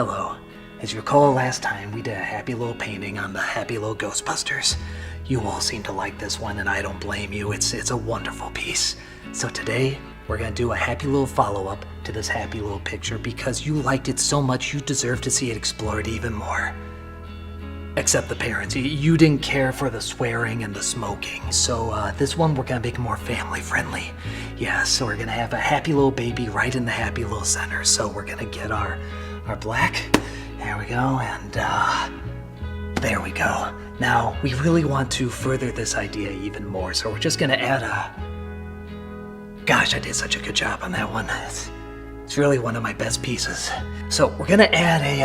Hello. As you recall last time, we did a happy little painting on the happy little Ghostbusters. You all seem to like this one, and I don't blame you. It's a wonderful piece. So today, we're gonna do a happy little follow-up to this happy little picture because you liked it so much you deserve to see it explored even more. Except the parents. You didn't care for the swearing and the smoking, so this one we're gonna make more family-friendly. Yeah, so we're gonna have a happy little baby right in the happy little center. So we're gonna get our black. There we go, and there we go. Now, we really want to further this idea even more, so we're just gonna add a... Gosh, I did such a good job on that one. It's really one of my best pieces. So we're gonna add a,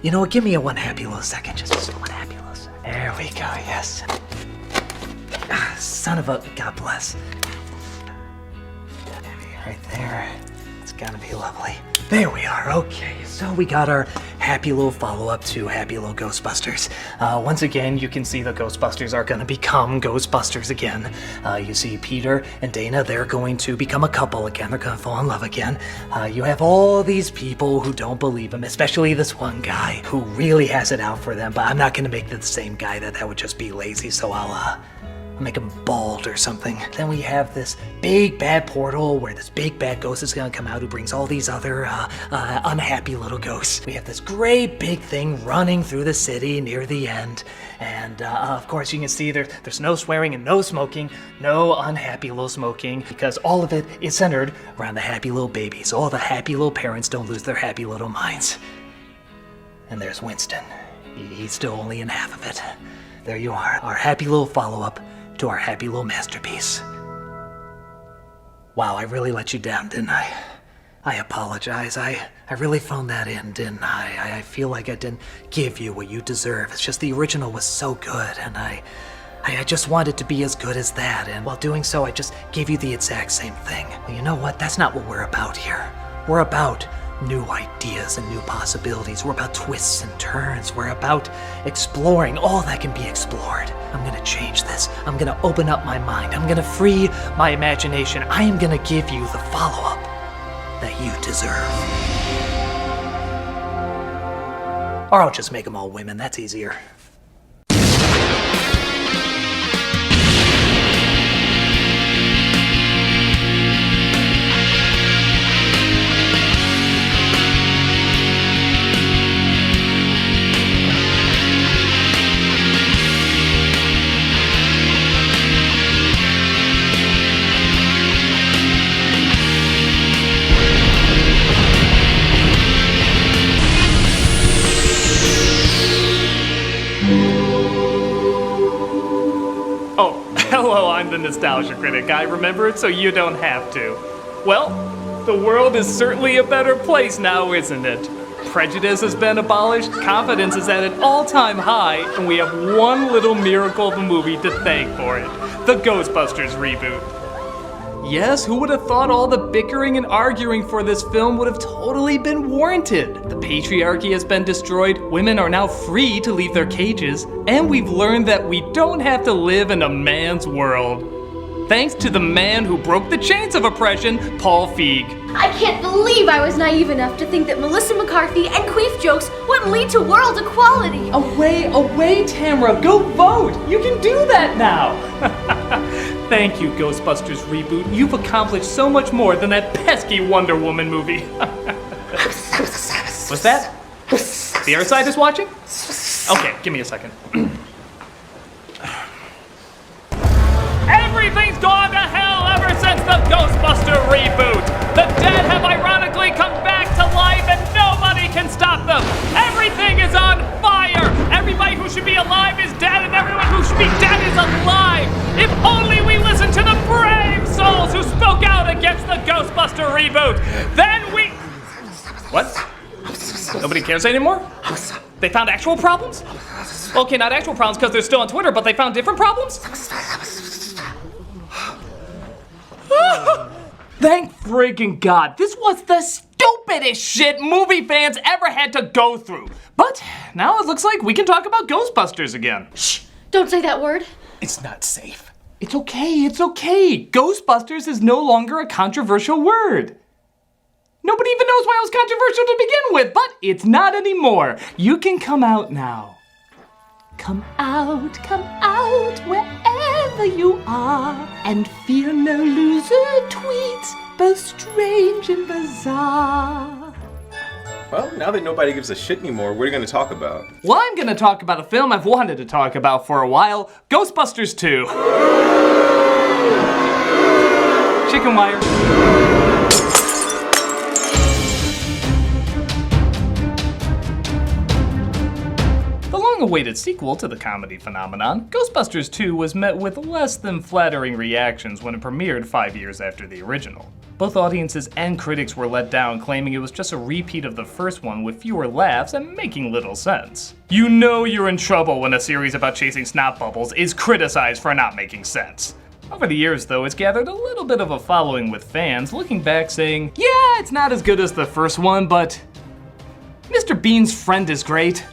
you know what, give me a one happy little second, just one happy little second. There we go, yes. Son of a, God bless. Right there, it's gonna be lovely. There we are, okay, so we got our happy little follow-up to happy little Ghostbusters. Once again, you can see the Ghostbusters are gonna become Ghostbusters again. You see Peter and Dana, they're going to become a couple again, they're gonna fall in love again. You have all these people who don't believe him, especially this one guy who really has it out for them, but I'm not gonna make it the same guy, that would just be lazy, so I'll make him bald or something. Then we have this big bad portal where this big bad ghost is gonna come out who brings all these other unhappy little ghosts. We have this great big thing running through the city near the end. And of course you can see there's no swearing and no smoking, no unhappy little smoking, because all of it is centered around the happy little baby. So all the happy little parents don't lose their happy little minds. And there's Winston. He's still only in half of it. There you are, our happy little follow-up to our happy little masterpiece. Wow, I really let you down, didn't I? I apologize. I really phoned that in, didn't I? I feel like I didn't give you what you deserve. It's just the original was so good, and I just wanted to be as good as that, and while doing so, I just gave you the exact same thing. And you know what? That's not what we're about here. We're about new ideas and new possibilities. We're about twists and turns. We're about exploring all that can be explored. I'm gonna change this. I'm gonna open up my mind. I'm gonna free my imagination. I am gonna give you the follow-up that you deserve. Or I'll just make them all women. That's easier. Hello, I'm the Nostalgia Critic. I remember it so you don't have to. Well, the world is certainly a better place now, isn't it? Prejudice has been abolished, confidence is at an all-time high, and we have one little miracle of a movie to thank for it. The Ghostbusters reboot. Yes, who would have thought all the bickering and arguing for this film would have totally been warranted? The patriarchy has been destroyed, women are now free to leave their cages, and we've learned that we don't have to live in a man's world. Thanks to the man who broke the chains of oppression, Paul Feig. I can't believe I was naive enough to think that Melissa McCarthy and queef jokes wouldn't lead to world equality. Away, Tamara, go vote! You can do that now! Thank you, Ghostbusters reboot. You've accomplished so much more than that pesky Wonder Woman movie. What's that? The other side is watching? Okay, give me a second. Everything's gone to hell ever since the Ghostbuster reboot! The dead have ironically come back to life and nobody can stop them! Everything is on fire! Everybody who should be alive is dead and everyone who should be dead is alive! If only we listened to the brave souls who spoke out against the Ghostbuster reboot! Then we... What? Nobody cares anymore? They found actual problems? Okay, not actual problems because they're still on Twitter, but they found different problems? Thank freaking God, this was the stupidest shit movie fans ever had to go through. But now it looks like we can talk about Ghostbusters again. Shh, don't say that word. It's not safe. It's okay. Ghostbusters is no longer a controversial word. Nobody even knows why it was controversial to begin with, but it's not anymore. You can come out now. Come out wherever you are, and fear no loser tweets, both strange and bizarre. Well, now that nobody gives a shit anymore, what are you going to talk about? Well, I'm gonna talk about a film I've wanted to talk about for a while, Ghostbusters 2. Chicken wire. The long-awaited sequel to the comedy phenomenon, Ghostbusters 2 was met with less than flattering reactions when it premiered 5 years after the original. Both audiences and critics were let down, claiming it was just a repeat of the first one with fewer laughs and making little sense. You know you're in trouble when a series about chasing snot bubbles is criticized for not making sense. Over the years, though, it's gathered a little bit of a following with fans, looking back saying, yeah, it's not as good as the first one, but Mr. Bean's friend is great.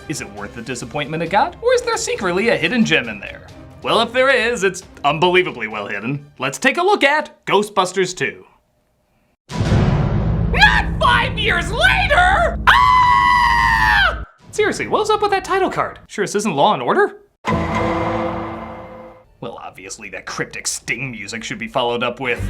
Is it worth the disappointment it got, or is there secretly a hidden gem in there? Well, if there is, it's unbelievably well hidden. Let's take a look at Ghostbusters 2. Not 5 years later! Ah! Seriously, what was up with that title card? Sure this isn't Law and Order? Well, obviously that cryptic Sting music should be followed up with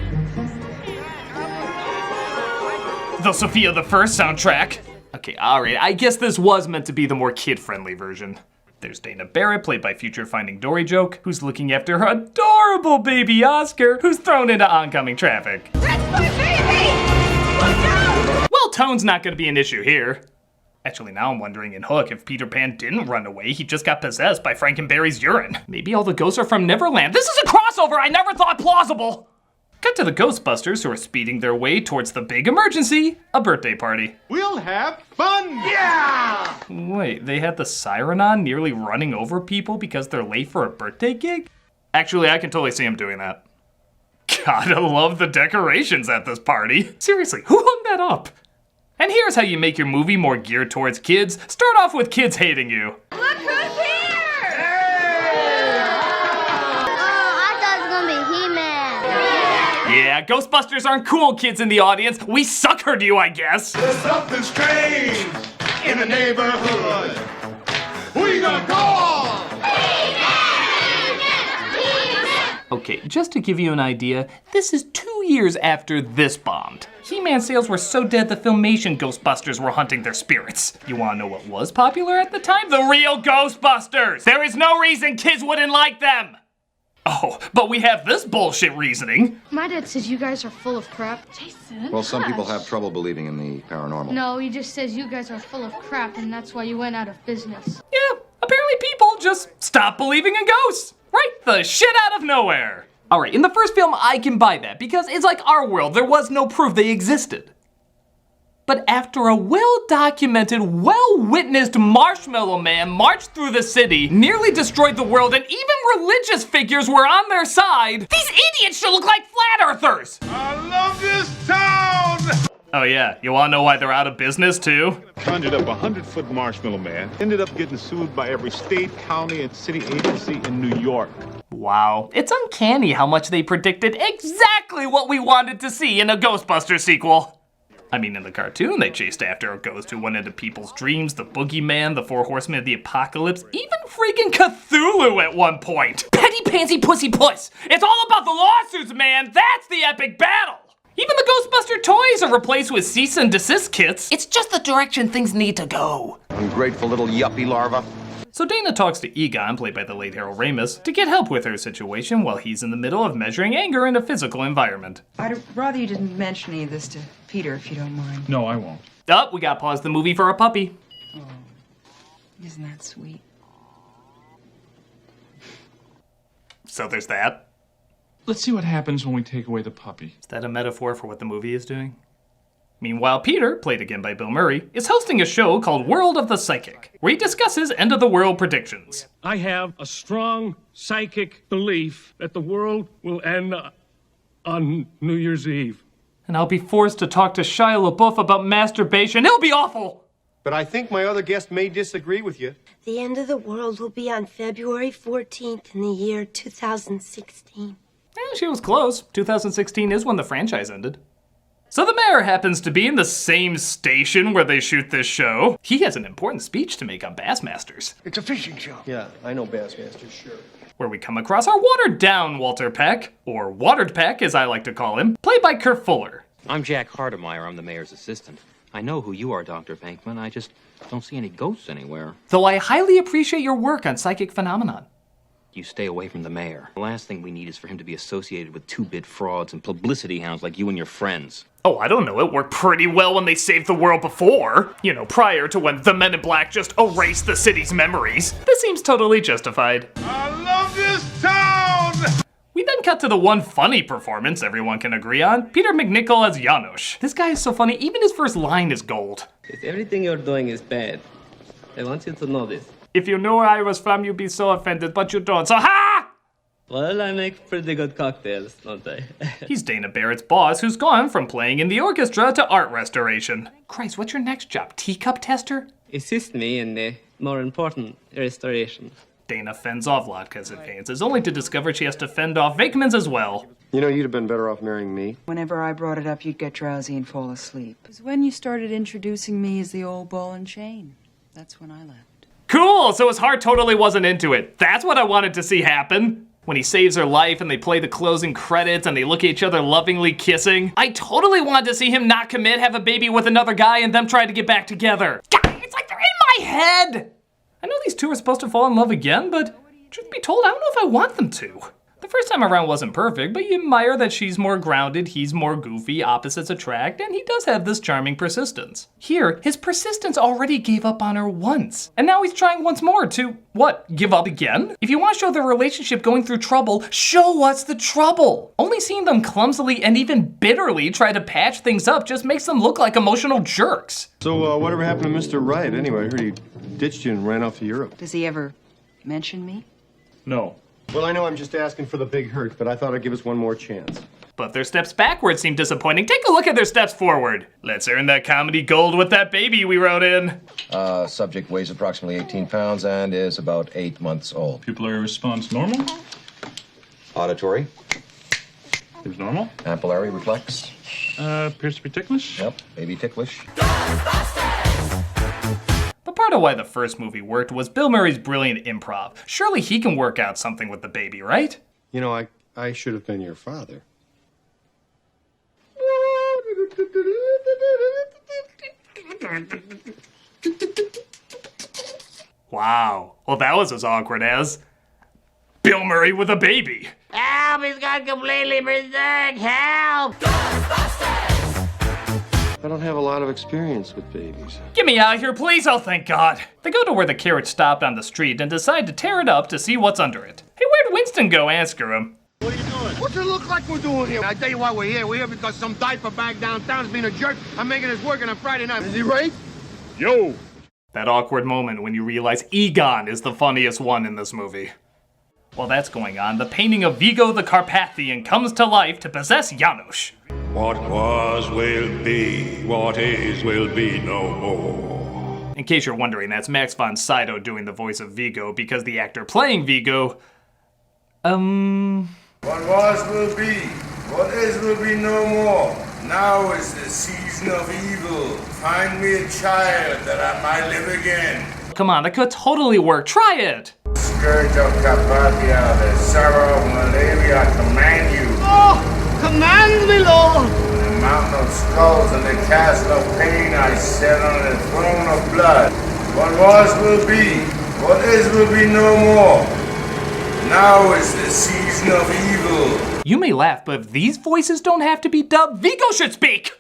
the Sophia the First soundtrack. Okay, alright, I guess this was meant to be the more kid-friendly version. There's Dana Barrett, played by future Finding Dory Joke, who's looking after her adorable baby Oscar, who's thrown into oncoming traffic. That's my baby! Watch out! Well, tone's not gonna be an issue here. Actually, now I'm wondering in Hook, if Peter Pan didn't run away, he just got possessed by Frankenberry's urine. Maybe all the ghosts are from Neverland. This is a crossover I never thought plausible! Cut to the Ghostbusters, who are speeding their way towards the big emergency, a birthday party. We'll have fun! Yeah! Wait, they had the siren on, nearly running over people because they're late for a birthday gig? Actually, I can totally see him doing that. Gotta love the decorations at this party. Seriously, who hung that up? And here's how you make your movie more geared towards kids. Start off with kids hating you. Look who's here! Yeah, Ghostbusters aren't cool kids in the audience. We suckered you, I guess. There's something strange in the neighborhood. We gonna call! Okay, just to give you an idea, this is 2 years after this bombed. He-Man sales were so dead the Filmation Ghostbusters were hunting their spirits. You wanna know what was popular at the time? The real Ghostbusters! There is no reason kids wouldn't like them! Oh, but we have this bullshit reasoning. My dad says you guys are full of crap. Jason. Well, some people have trouble believing in the paranormal. No, he just says you guys are full of crap and that's why you went out of business. Yeah, apparently people just stop believing in ghosts. Right the shit out of nowhere. All right, in the first film, I can buy that because it's like our world. There was no proof they existed. But after a well-documented, well-witnessed Marshmallow Man marched through the city, nearly destroyed the world, and even religious figures were on their side, these idiots should look like flat earthers! I love this town! Oh yeah, you wanna know why they're out of business too? Conjured up a 100-foot marshmallow man, ended up getting sued by every state, county, and city agency in New York. Wow, it's uncanny how much they predicted exactly what we wanted to see in a Ghostbusters sequel. I mean, in the cartoon, they chased after a ghost who went into people's dreams, the boogeyman, the four horsemen of the apocalypse, even freaking Cthulhu at one point. Petty pansy pussy puss. It's all about the lawsuits, man. That's the epic battle. Even the Ghostbuster toys are replaced with cease and desist kits. It's just the direction things need to go. Ungrateful little yuppie larva. So Dana talks to Egon, played by the late Harold Ramis, to get help with her situation while he's in the middle of measuring anger in a physical environment. I'd rather you didn't mention any of this to Peter, if you don't mind. No, I won't. Oh, we gotta pause the movie for a puppy. Oh, isn't that sweet? So there's that. Let's see what happens when we take away the puppy. Is that a metaphor for what the movie is doing? Meanwhile, Peter, played again by Bill Murray, is hosting a show called World of the Psychic, where he discusses end-of-the-world predictions. I have a strong psychic belief that the world will end on New Year's Eve. And I'll be forced to talk to Shia LaBeouf about masturbation. It'll be awful! But I think my other guest may disagree with you. The end of the world will be on February 14th in the year 2016. She was close. 2016 is when the franchise ended. So the mayor happens to be in the same station where they shoot this show. He has an important speech to make on Bassmasters. It's a fishing show. Yeah, I know Bassmaster, sure. Where we come across our watered-down Walter Peck, or Watered Peck as I like to call him, played by Kurt Fuller. I'm Jack Hardemeyer, I'm the mayor's assistant. I know who you are, Dr. Bankman, I just don't see any ghosts anywhere. Though I highly appreciate your work on psychic phenomenon. You stay away from the mayor. The last thing we need is for him to be associated with two-bit frauds and publicity hounds like you and your friends. Oh, I don't know, it worked pretty well when they saved the world before. You know, prior to when the Men in Black just erased the city's memories. This seems totally justified. I love this town! We then cut to the one funny performance everyone can agree on, Peter McNichol as Janusz. This guy is so funny, even his first line is gold. If everything you're doing is bad, I want you to know this. If you knew where I was from, you'd be so offended, but you don't, so ha! Well, I make pretty good cocktails, don't I? He's Dana Barrett's boss, who's gone from playing in the orchestra to art restoration. Christ, what's your next job, teacup tester? Assist me in the more important restoration. Dana fends off Lotka's advances, only to discover she has to fend off Vakeman's as well. You know, you'd have been better off marrying me. Whenever I brought it up, you'd get drowsy and fall asleep. It was when you started introducing me as the old ball and chain. That's when I left. Cool, so his heart totally wasn't into it. That's what I wanted to see happen. When he saves her life and they play the closing credits and they look at each other lovingly kissing. I totally wanted to see him not commit, have a baby with another guy, and them try to get back together. It's like they're in my head! I know these two are supposed to fall in love again, but truth be told, I don't know if I want them to. The first time around wasn't perfect, but you admire that she's more grounded, he's more goofy, opposites attract, and he does have this charming persistence. Here, his persistence already gave up on her once, and now he's trying once more to, what, give up again? If you want to show their relationship going through trouble, show us the trouble. Only seeing them clumsily and even bitterly try to patch things up just makes them look like emotional jerks. So, whatever happened to Mr. Wright? Anyway, I heard he ditched you and ran off to Europe. Does he ever mention me? No. Well, I know I'm just asking for the big hurt, but I thought I'd give us one more chance. But their steps backwards seem disappointing. Take a look at their steps forward. Let's earn that comedy gold with that baby we wrote in. Subject weighs approximately 18 pounds and is about 8 months old. Pupillary response normal? Auditory. Seems normal. Ampullary reflex. Appears to be ticklish. Yep, maybe ticklish. But part of why the first movie worked was Bill Murray's brilliant improv. Surely he can work out something with the baby, right? You know, I should have been your father. Wow. Well, that was as awkward as Bill Murray with a baby. Help! He's gone completely berserk! Help! I don't have a lot of experience with babies. Get me out of here, please! Oh, thank God. They go to where the carriage stopped on the street and decide to tear it up to see what's under it. Hey, where'd Winston go? Ask her him. What are you doing? What's it look like we're doing here? I tell you why we're here. We're here because some diaper bag downtown's being a jerk. I'm making us work on a Friday night. Is he right? Yo! That awkward moment when you realize Egon is the funniest one in this movie. While that's going on, the painting of Vigo the Carpathian comes to life to possess Janusz. What was will be, what is will be no more. In case you're wondering, that's Max von Sydow doing the voice of Vigo because the actor playing Vigo, What was will be, what is will be no more. Now is the season of evil. Find me a child that I might live again. Come on, that could totally work. Try it. Scourge of Carpathia, the sorrow of Moldavia, command you. Oh, command me, Lord! The mountain of skulls and the castle of pain I set on the throne of blood. What was will be, what is will be no more. Now is the season of evil. You may laugh, but if these voices don't have to be dubbed, Vigo should speak!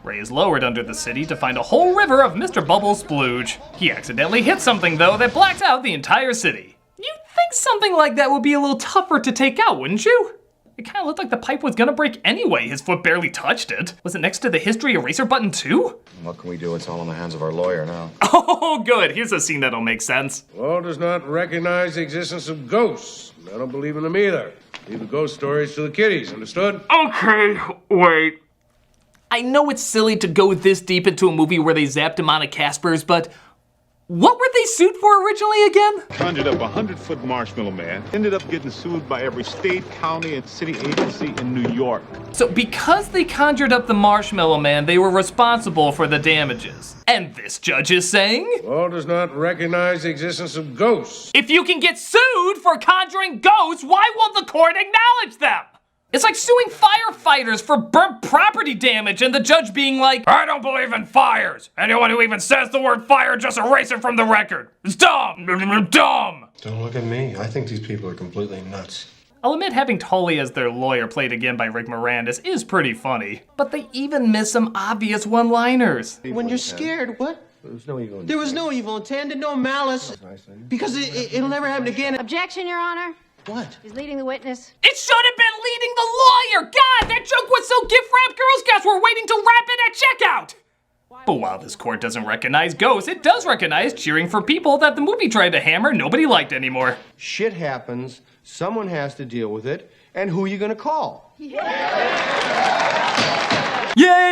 Ray is lowered under the city to find a whole river of Mr. Bubble splooge. He accidentally hits something, though, that blacks out the entire city. You'd think something like that would be a little tougher to take out, wouldn't you? It kind of looked like the pipe was gonna break anyway. His foot barely touched it. Was it next to the history eraser button, too? What can we do? It's all in the hands of our lawyer now. Oh, good. Here's a scene that'll make sense. Law does not recognize the existence of ghosts. I don't believe in them either. Leave the ghost stories to the kiddies, understood? Okay, wait. I know it's silly to go this deep into a movie where they zap demonic Caspers, but What were they sued for originally again? Conjured up a 100-foot marshmallow man. Ended up getting sued by every state, county, and city agency in New York. So because they conjured up the Marshmallow Man, they were responsible for the damages. And this judge is saying, law does not recognize the existence of ghosts. if you can get sued for conjuring ghosts, why won't the court acknowledge them? It's like suing firefighters for burnt property damage and the judge being like, I don't believe in fires. Anyone who even says the word fire, just erase it from the record. It's dumb. Dumb. Don't look at me. I think these people are completely nuts. I'll admit having Tully as their lawyer, played again by Rick Moranis, is pretty funny. But they even miss some obvious one-liners. When you're scared, what? There was no evil intent. There was no evil intent and no malice. Because it'll never happen again. Objection, Your Honor. What? He's leading the witness. It should have been leading the lawyer! God, that joke was so gift-wrapped Girl Scouts were waiting to wrap it at checkout! But while this court doesn't recognize ghosts, it does recognize cheering for people that the movie tried to hammer nobody liked anymore. Shit happens, someone has to deal with it, and who are you gonna call? Yay,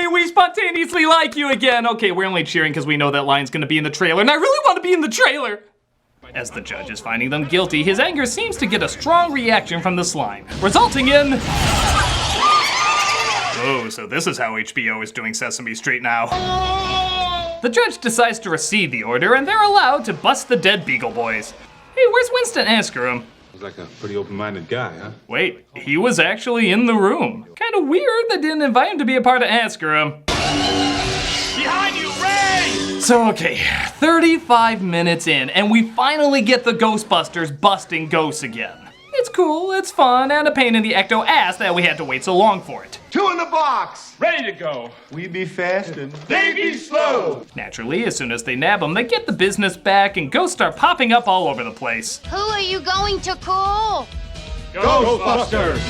we spontaneously like you again! Okay, we're only cheering because we know that line's gonna be in the trailer, and I really want to be in the trailer! As the judge is finding them guilty, his anger seems to get a strong reaction from the slime, resulting in... Oh, so this is how HBO is doing Sesame Street now. The judge decides to rescind the order, and they're allowed to bust the dead Beagle Boys. Hey, where's Winston? Asker him. He's like a pretty open-minded guy, huh? Wait, he was actually in the room. Kinda weird they didn't invite him to be a part of Asker him. Behind you, Ray! So, okay, 35 minutes in, and we finally get the Ghostbusters busting ghosts again. It's cool, it's fun, and a pain in the ecto-ass that we had to wait so long for it. 2 in the box! Ready to go. We be fast and They be slow. Naturally, as soon as they nab them, they get the business back, and ghosts start popping up all over the place. Who are you going to call? Ghostbusters.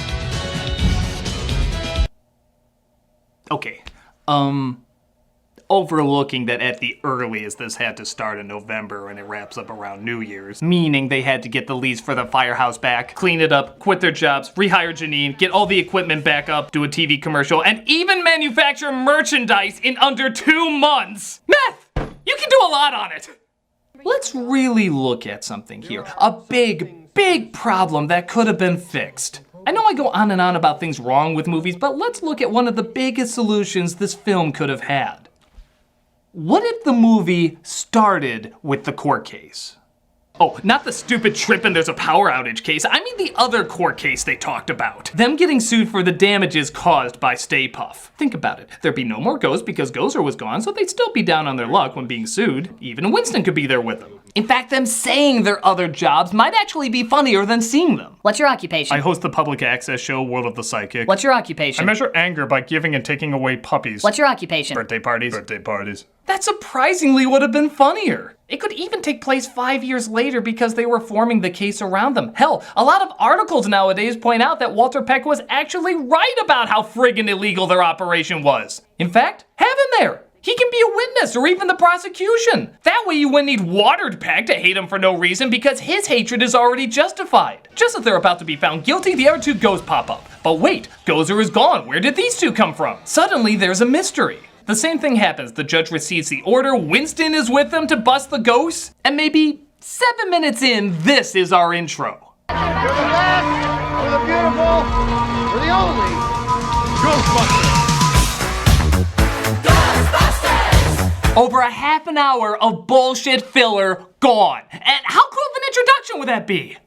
Okay, overlooking that at the earliest this had to start in November and it wraps up around New Year's, meaning they had to get the lease for the firehouse back, clean it up, quit their jobs, rehire Janine, get all the equipment back up, do a TV commercial, and even manufacture merchandise in under 2 months. Meth! You can do a lot on it! Let's really look at something here. A big problem that could have been fixed. I know I go on and on about things wrong with movies, but let's look at one of the biggest solutions this film could have had. What if the movie started with the court case? Oh, not the stupid trip and there's a power outage case. I mean the other court case they talked about. Them getting sued for the damages caused by Stay Puft. Think about it. There'd be no more ghosts because Gozer was gone, so they'd still be down on their luck when being sued. Even Winston could be there with them. In fact, them saying their other jobs might actually be funnier than seeing them. What's your occupation? I host the public access show World of the Psychic. What's your occupation? I measure anger by giving and taking away puppies. What's your occupation? Birthday parties. Birthday parties. That surprisingly would have been funnier. It could even take place 5 years later because they were forming the case around them. Hell, a lot of articles nowadays point out that Walter Peck was actually right about how friggin' illegal their operation was. In fact, have him there. He can be a witness or even the prosecution. That way you wouldn't need Watered Peck to hate him for no reason because his hatred is already justified. Just as they're about to be found guilty, the other two ghosts pop up. But wait, Gozer is gone. Where did these two come from? Suddenly there's a mystery. The same thing happens. The judge receives the order, Winston is with them to bust the ghosts, and maybe 7 minutes in, this is our intro. We're the best, we're the beautiful, we're the only Ghostbusters! Over a half an hour of bullshit filler gone. And how cool of an introduction would that be?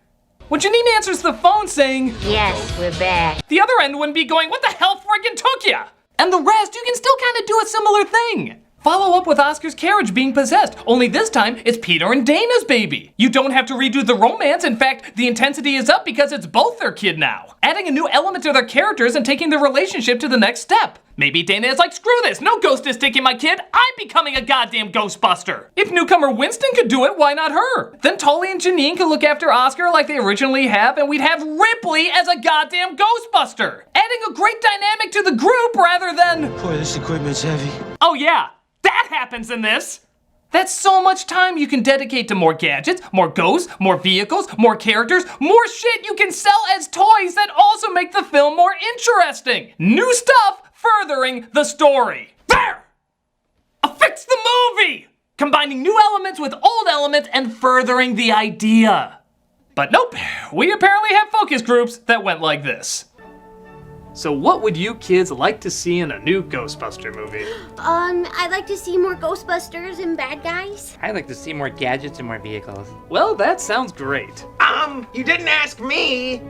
When Janine answers the phone saying, Yes, we're back. The other end wouldn't be going, what the hell friggin' took ya? And the rest, you can still kind of do a similar thing. Follow up with Oscar's carriage being possessed, only this time it's Peter and Dana's baby. You don't have to redo the romance. In fact, the intensity is up because it's both their kid now. Adding a new element to their characters and taking their relationship to the next step. Maybe Dana is like, screw this, no ghost is taking my kid, I'm becoming a goddamn Ghostbuster. If newcomer Winston could do it, why not her? Then Tully and Janine could look after Oscar like they originally have, and we'd have Ripley as a goddamn Ghostbuster. Adding a great dynamic to the group rather than... Boy, this equipment's heavy. Oh yeah, that happens in this. That's so much time you can dedicate to more gadgets, more ghosts, more vehicles, more characters, more shit you can sell as toys that also make the film more interesting. New stuff furthering the story. There! Affix the movie! combining new elements with old elements and furthering the idea. But nope, we apparently have focus groups that went like this. So what would you kids like to see in a new Ghostbuster movie? I'd like to see more Ghostbusters and bad guys. I'd like to see more gadgets and more vehicles. Well, that sounds great. You didn't ask me!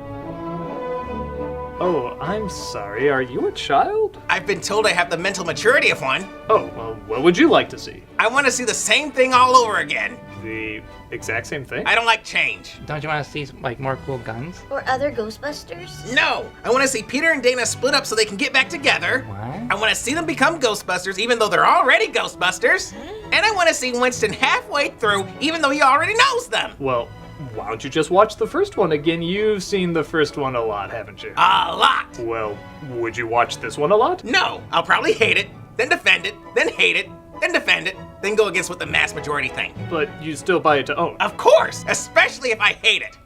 Oh, I'm sorry, are you a child? I've been told I have the mental maturity of one. Oh, well, what would you like to see? I want to see the same thing all over again. The exact same thing? I don't like change. Don't you want to see, like, more cool guns? Or other Ghostbusters. No! I want to see Peter and Dana split up so they can get back together. What? I want to see them become Ghostbusters even though they're already Ghostbusters. And I want to see Winston halfway through even though he already knows them. Well, why don't you just watch the first one again? You've seen the first one a lot, haven't you? A lot! Well, would you watch this one a lot? No, I'll probably hate it, then defend it, then hate it, then defend it, then go against what the mass majority think. But you still buy it to own. Of course, especially if I hate it.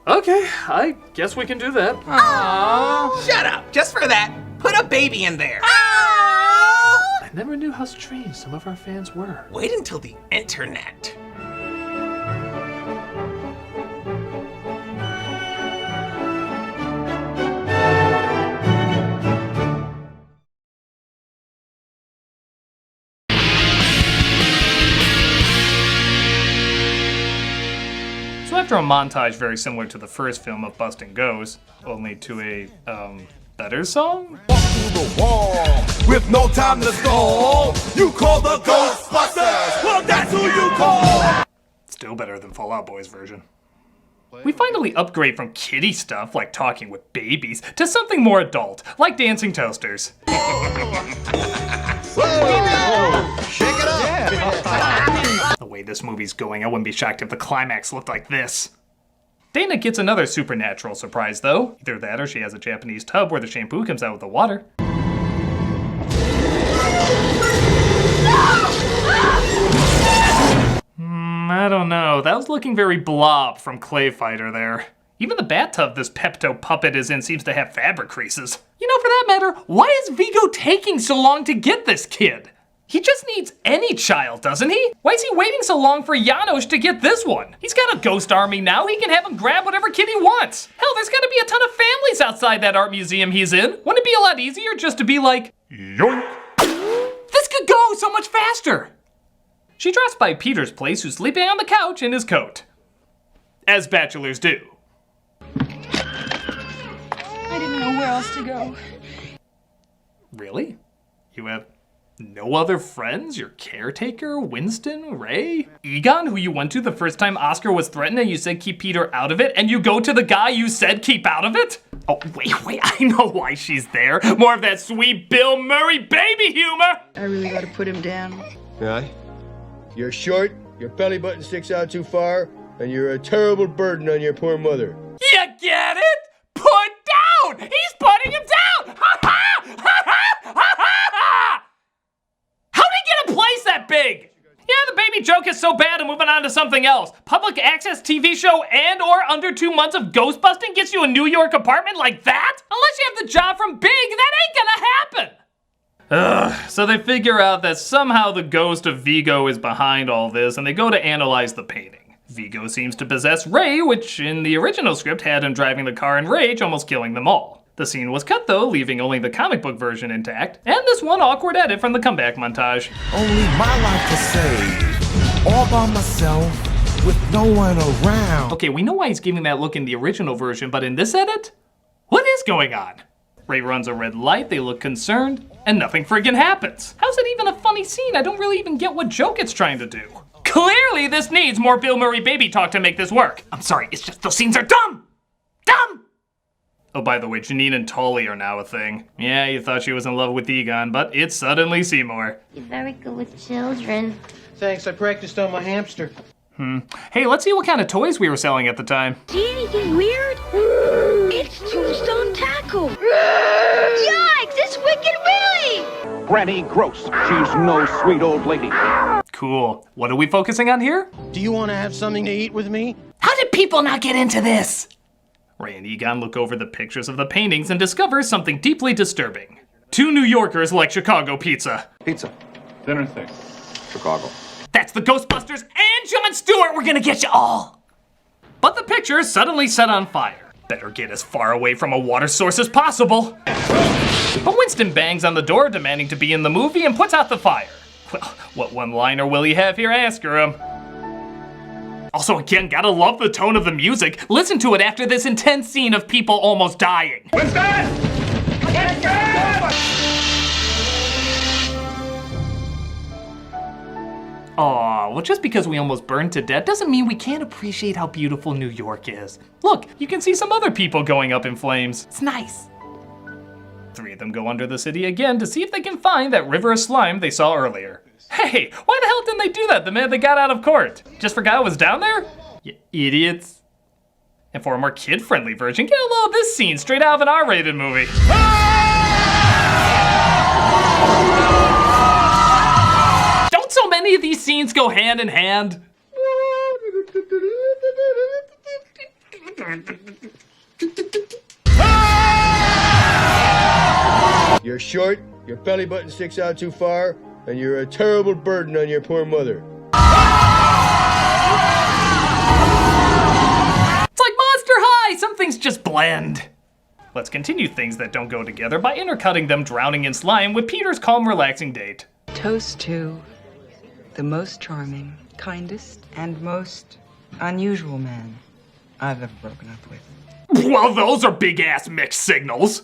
Okay, I guess we can do that. Aww. Shut up, just for that, put a baby in there. I never knew how strange some of our fans were. Wait until the internet. So after a montage very similar to the first film of Bustin' Ghosts, only to a, better song? Walk through the wall with no time to stall. You call the Ghostbusters. Well, that's who you call. Still better than Fall Out Boy's version. We finally upgrade from kiddie stuff, like talking with babies, to something more adult, like dancing toasters. Shake it up. The way this movie's going, I wouldn't be shocked if the climax looked like this. Dana gets another supernatural surprise, though. Either that or she has a Japanese tub where the shampoo comes out with the water. I don't know. That was looking very Blob from Clay Fighter there. Even the bathtub this Pepto puppet is in seems to have fabric creases. You know, for that matter, why is Vigo taking so long to get this kid? He just needs any child, doesn't he? Why is he waiting so long for Janos to get this one? He's got a ghost army now. He can have him grab whatever kid he wants. Hell, there's gotta be a ton of families outside that art museum he's in. Wouldn't it be a lot easier just to be like, yoink? This could go so much faster. She drops by Peter's place, who's sleeping on the couch in his coat. As bachelors do. I didn't know where else to go. Really? You have no other friends? Your caretaker, Winston, Ray? Egon, who you went to the first time Oscar was threatened and you said keep Peter out of it, and you go to the guy you said keep out of it? Oh, wait, I know why she's there. More of that sweet Bill Murray baby humor! I really gotta put him down. Yeah? You're short, your belly button sticks out too far, and you're a terrible burden on your poor mother. You get it? Put down! He's putting him down! Ha ha! Ha ha! Ha ha! How did he get a place that big? Yeah, the baby joke is so bad, I'm moving on to something else. Public access TV show and or under 2 months of ghost busting gets you a New York apartment like that? Unless you have the job from Big, that ain't gonna happen. Ugh, so they figure out that somehow the ghost of Vigo is behind all this, and they go to analyze the painting. Vigo seems to possess Ray, which in the original script had him driving the car in rage, almost killing them all. The scene was cut though, leaving only the comic book version intact, and this one awkward edit from the comeback montage. Only my life to save, all by myself, with no one around. Okay, we know why he's giving that look in the original version, but in this edit? What is going on? Ray runs a red light, they look concerned, and nothing friggin' happens. How's it even a funny scene? I don't really even get what joke it's trying to do. Clearly this needs more Bill Murray baby talk to make this work. I'm sorry, it's just those scenes are dumb! Dumb! Oh, by the way, Janine and Tully are now a thing. Yeah, you thought she was in love with Egon, but it's suddenly Seymour. You're very good with children. Thanks, I practiced on my hamster. Hey, let's see what kind of toys we were selling at the time. See anything weird? It's Tombstone Tackle. Yikes, it's Wicked Willie. Granny Gross. She's no sweet old lady. Cool. What are we focusing on here? Do you want to have something to eat with me? How did people not get into this? Ray and Egon look over the pictures of the paintings and discover something deeply disturbing. 2 New Yorkers like Chicago pizza. Pizza. Dinner thing. Chicago. That's the Ghostbusters and Jon Stewart. We're gonna get you all. But the picture is suddenly set on fire. Better get as far away from a water source as possible. But Winston bangs on the door demanding to be in the movie and puts out the fire. Well, what one-liner will he have here? Ask him. Also, again, gotta love the tone of the music. Listen to it after this intense scene of people almost dying. Winston! Aw, well, just because we almost burned to death doesn't mean we can't appreciate how beautiful New York is. Look, you can see some other people going up in flames. It's nice. 3 of them go under the city again to see if they can find that river of slime they saw earlier. Hey, why the hell didn't they do that the minute they got out of court? Just forgot it was down there? You idiots. And for a more kid-friendly version, get a load of this scene straight out of an R-rated movie. Don't so many of these scenes go hand in hand? You're short, your belly button sticks out too far, and you're a terrible burden on your poor mother. It's like Monster High! Some things just blend. Let's continue things that don't go together by intercutting them drowning in slime with Peter's calm, relaxing date. Toast to the most charming, kindest, and most unusual man I've ever broken up with. Well, those are big-ass mixed signals.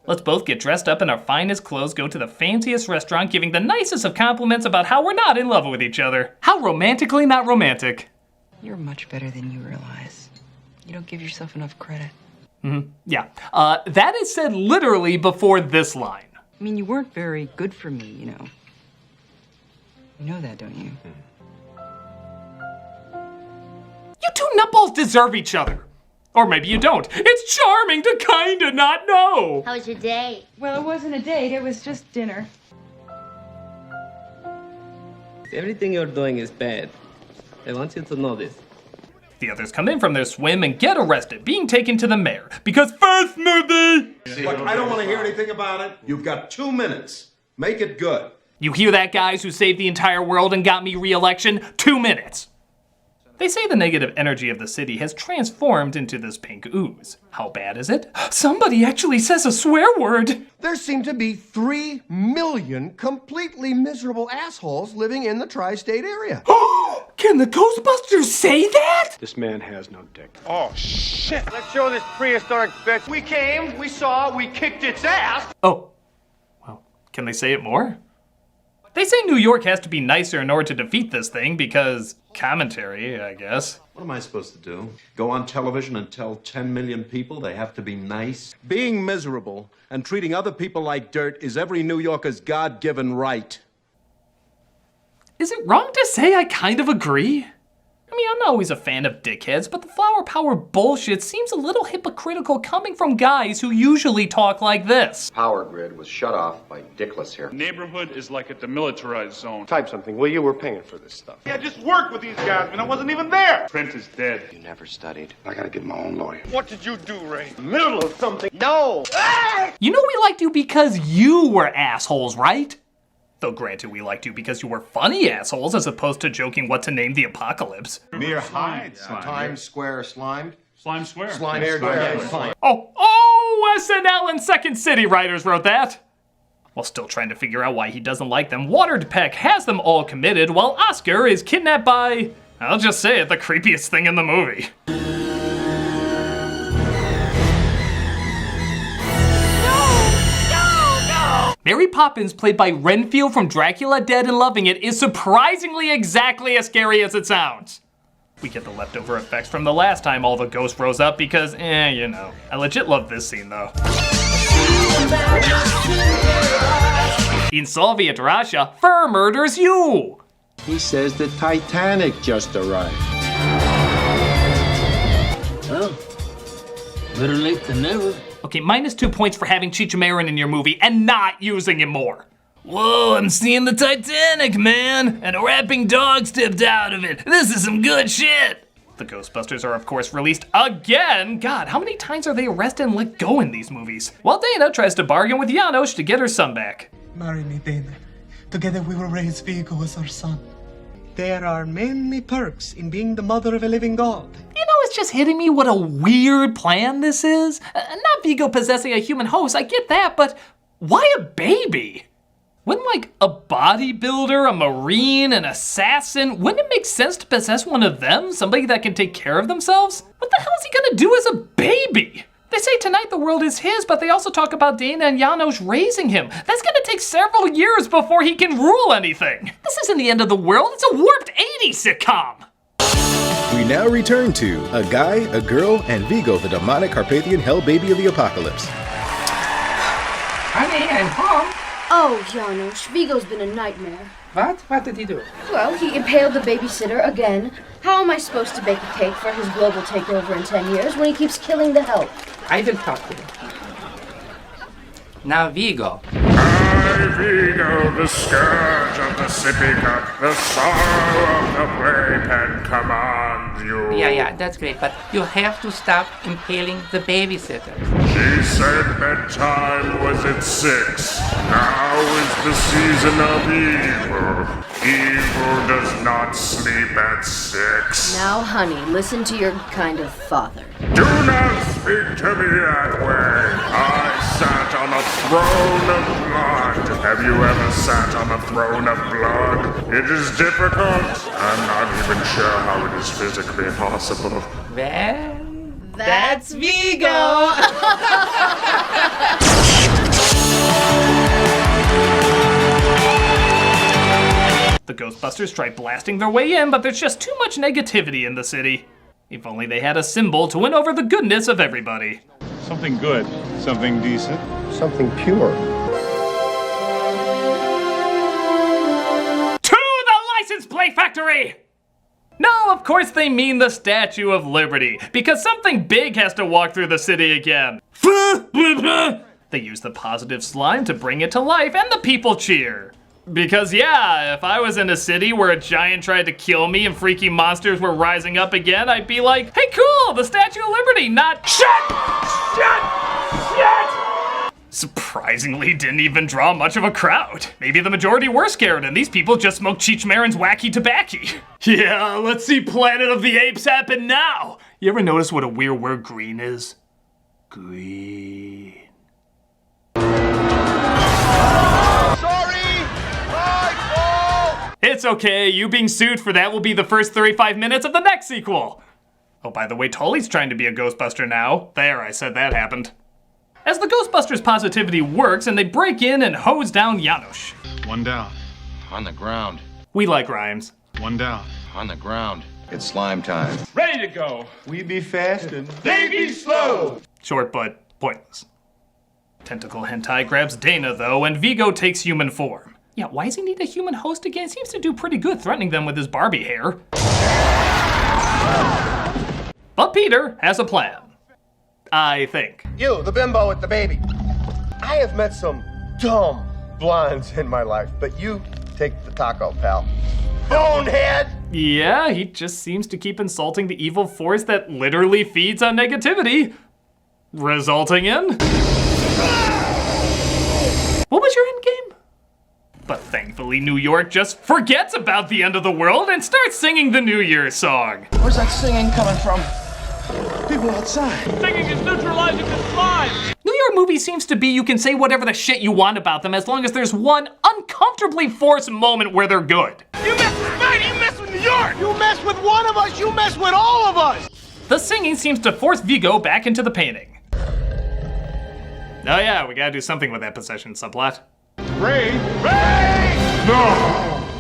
Let's both get dressed up in our finest clothes, go to the fanciest restaurant, giving the nicest of compliments about how we're not in love with each other. How romantically not romantic. You're much better than you realize. You don't give yourself enough credit. Yeah. That is said literally before this line. I mean, you weren't very good for me, you know. You know that, don't you? You two nutballs deserve each other. Or maybe you don't. It's charming to kinda not know. How was your day? Well, it wasn't a date, it was just dinner. Everything you're doing is bad. I want you to know this. The others come in from their swim and get arrested, being taken to the mayor. Because first movie! Look, I don't want to hear anything about it. You've got 2 minutes. Make it good. You hear that, guys who saved the entire world and got me re-election? 2 minutes. They say the negative energy of the city has transformed into this pink ooze. How bad is it? Somebody actually says a swear word. There seem to be 3 million completely miserable assholes living in the tri-state area. Can the Ghostbusters say that? This man has no dick. Oh, shit. Let's show this prehistoric bitch. We came, we saw, we kicked its ass. Oh, well, can they say it more? They say New York has to be nicer in order to defeat this thing because commentary, I guess. What am I supposed to do? Go on television and tell 10 million people they have to be nice? Being miserable and treating other people like dirt is every New Yorker's God-given right. Is it wrong to say I kind of agree? I mean, I'm not always a fan of dickheads, but the flower power bullshit seems a little hypocritical coming from guys who usually talk like this. Power grid was shut off by Dickless here. Neighborhood is like a demilitarized zone. Type something, will you? We're paying for this stuff. Yeah, just work with these guys, man. I wasn't even there. Print is dead. You never studied. I gotta get my own lawyer. What did you do, Ray? Middle of something. No. You know we liked you because you were assholes, right? Though granted, we liked you because you were funny assholes as opposed to joking what to name the apocalypse. Mere hide slime. Times Square slimed. Slime Square. Slime Square. Oh, SNL and Second City writers wrote that. While still trying to figure out why he doesn't like them, Watered Peck has them all committed while Oscar is kidnapped by, I'll just say it, the creepiest thing in the movie. Mary Poppins, played by Renfield from Dracula Dead and Loving It, is surprisingly exactly as scary as it sounds. We get the leftover effects from the last time all the ghosts rose up because, you know. I legit love this scene though. In Soviet Russia, Fur murders you! He says the Titanic just arrived. Well, better late than never. Okay, -2 points for having Cheech Marin in your movie and not using him more. Whoa, I'm seeing the Titanic, man! And a rapping dog stepped out of it. This is some good shit! The Ghostbusters are, of course, released again. God, how many times are they arrested and let go in these movies? While Dana tries to bargain with Janos to get her son back. Marry me, Dana. Together we will raise Vigo as our son. There are many perks in being the mother of a living god. You know, it's just hitting me what a weird plan this is. Not Vigo possessing a human host, I get that, but why a baby? Wouldn't like a bodybuilder, a marine, an assassin, wouldn't it make sense to possess one of them? Somebody that can take care of themselves? What the hell is he gonna do as a baby? They say tonight the world is his, but they also talk about Dana and Janos raising him. That's gonna take several years before he can rule anything. This isn't the end of the world, it's a warped 80s sitcom. We now return to a guy, a girl, and Vigo, the demonic Carpathian hell baby of the apocalypse. Honey, I'm home. Oh, Janos, Vigo's been a nightmare. What? What did he do? Well, he impaled the babysitter again. How am I supposed to bake a cake for his global takeover in 10 years when he keeps killing the help? I will talk to him. Now, Vigo. I, Vigo, the scourge of the sippy cup, the sorrow of the playpen, command you. Yeah, that's great, but you have to stop impaling the babysitter. She said bedtime was at 6. Now is the season of evil. Evil does not sleep at 6. Now, honey, listen to your kind of father. Do not speak to me that way. I sat on a throne of blood. Have you ever sat on a throne of blood? It is difficult. I'm not even sure how it is physically possible. Well, that's Vigo! The Ghostbusters try blasting their way in, but there's just too much negativity in the city. If only they had a symbol to win over the goodness of everybody. Something good, something decent, something pure. To the license plate factory! No, of course they mean the Statue of Liberty, because something big has to walk through the city again. They use the positive slime to bring it to life, and the people cheer. Because yeah, if I was in a city where a giant tried to kill me and freaky monsters were rising up again, I'd be like, hey cool, the Statue of Liberty, not shit! Surprisingly, didn't even draw much of a crowd. Maybe the majority were scared and these people just smoked Cheech Marin's wacky tobacco. Yeah, let's see Planet of the Apes happen now. You ever notice what a weird word green is? Green. It's okay, you being sued for that will be the first 35 minutes of the next sequel. Oh, by the way, Tully's trying to be a Ghostbuster now. There, I said that happened. As the Ghostbusters' positivity works and they break in and hose down Janos. One down. On the ground. We like rhymes. One down. On the ground. It's slime time. Ready to go. We be fast and they be slow. Short but pointless. Tentacle Hentai grabs Dana though, and Vigo takes human form. Yeah, why does he need a human host again? Seems to do pretty good threatening them with his Barbie hair. But Peter has a plan. I think. You, the bimbo with the baby. I have met some dumb blondes in my life, but you take the taco, pal. Bonehead! Yeah, he just seems to keep insulting the evil force that literally feeds on negativity. Resulting in... What was your end game? But thankfully, New York just forgets about the end of the world and starts singing the New Year's song. Where's that singing coming from? People outside. Singing is neutralizing the slime. New York movie seems to be you can say whatever the shit you want about them as long as there's one uncomfortably forced moment where they're good. You mess with Spidey, you mess with New York! You mess with one of us, you mess with all of us! The singing seems to force Vigo back into the painting. Oh yeah, we gotta do something with that possession subplot. Ray? No!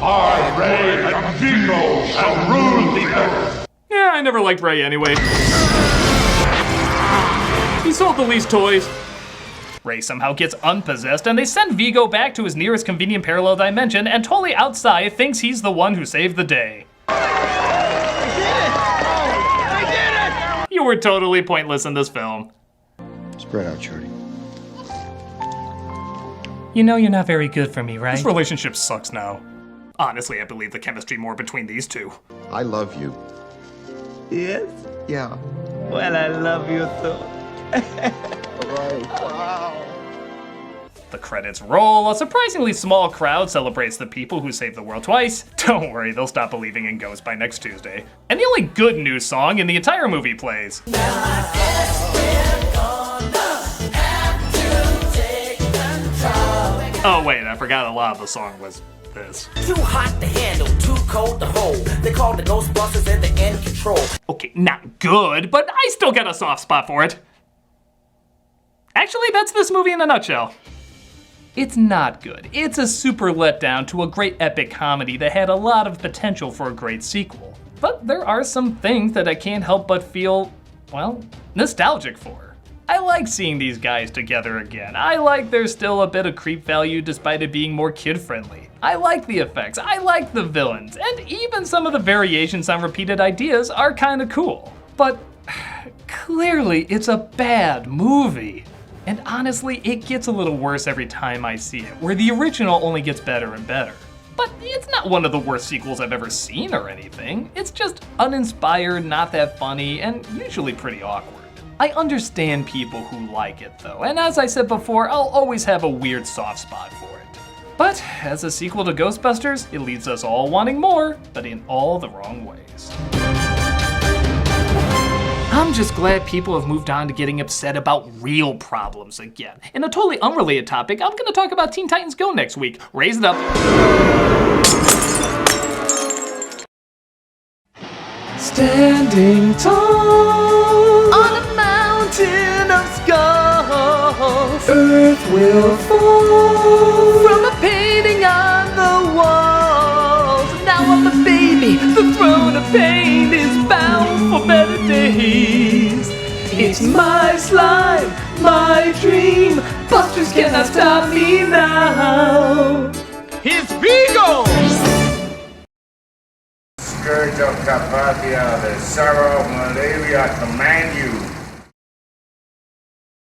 I, Ray, and Vigo shall rule the earth! Yeah, I never liked Ray anyway. He sold the least toys. Ray somehow gets unpossessed, and they send Vigo back to his nearest convenient parallel dimension, and totally outside thinks he's the one who saved the day. I did it! You were totally pointless in this film. Spread out, Shorty. You know you're not very good for me, right? This relationship sucks now. Honestly, I believe the chemistry more between these two. I love you. Yes? Yeah. Well, I love you too. All right. Wow. The credits roll, a surprisingly small crowd celebrates the people who saved the world twice. Don't worry, they'll stop believing in ghosts by next Tuesday. And the only good news song in the entire movie plays. Oh wait, I forgot a lot of the song was this. Too hot to handle, too cold to hold. They call the Ghostbusters and they're in control. Okay, not good, but I still got a soft spot for it. Actually, that's this movie in a nutshell. It's not good. It's a super letdown to a great epic comedy that had a lot of potential for a great sequel. But there are some things that I can't help but feel, well, nostalgic for. I like seeing these guys together again. I like there's still a bit of creep value despite it being more kid-friendly. I like the effects, I like the villains, and even some of the variations on repeated ideas are kinda cool. But clearly it's a bad movie. And honestly, it gets a little worse every time I see it, where the original only gets better and better. But it's not one of the worst sequels I've ever seen or anything. It's just uninspired, not that funny, and usually pretty awkward. I understand people who like it though, and as I said before, I'll always have a weird soft spot for it. But as a sequel to Ghostbusters, it leaves us all wanting more, but in all the wrong ways. I'm just glad people have moved on to getting upset about real problems again. In a totally unrelated topic, I'm gonna talk about Teen Titans Go next week. Raise it up. Standing tall on a mountain of skulls, Earth will fall from a painting on the walls. Now I'm a baby, the throne of pain is bound for better days. It's my slime, my dream. Busters cannot stop me now. Here's Vigo! Scourge of Carpathia, the sorrow of malaria, I command you.